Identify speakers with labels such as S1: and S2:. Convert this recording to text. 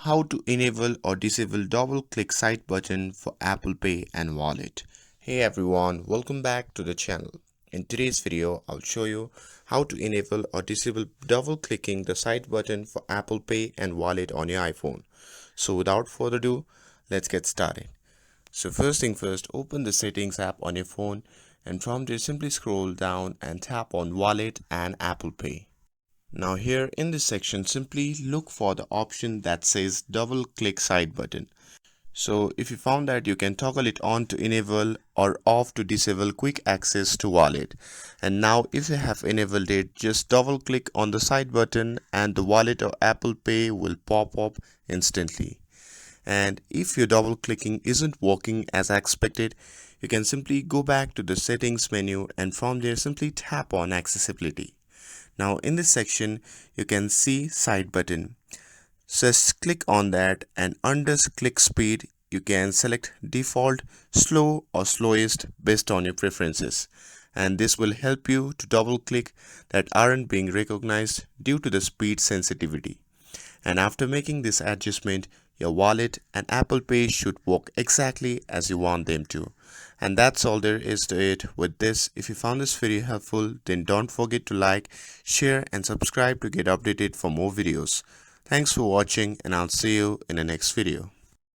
S1: how to enable or disable double click side button for Apple Pay and Wallet. Hey everyone, welcome back to the channel. In today's video, I'll show you how to enable or disable double clicking the side button for Apple Pay and Wallet on your iPhone. So without further ado, let's get started. So first thing first, open the settings app on your phone and from there simply scroll down and tap on Wallet and Apple Pay. Now here in this section, simply look for the option that says double click side button. So if you found that, you can toggle it on to enable or off to disable quick access to wallet. And now if you have enabled it, just double click on the side button and the wallet or Apple Pay will pop up instantly. And if your double clicking isn't working as expected, you can simply go back to the settings menu and from there simply tap on accessibility. Now in this section, you can see side button. So just click on that and under click speed, you can select default, slow or slowest based on your preferences. And this will help you to double click that aren't being recognized due to the speed sensitivity. And after making this adjustment, your wallet and Apple Pay should work exactly as you want them to. And that's all there is to it with this. If you found this video helpful, then don't forget to like, share and subscribe to get updated for more videos. Thanks for watching and I'll see you in the next video.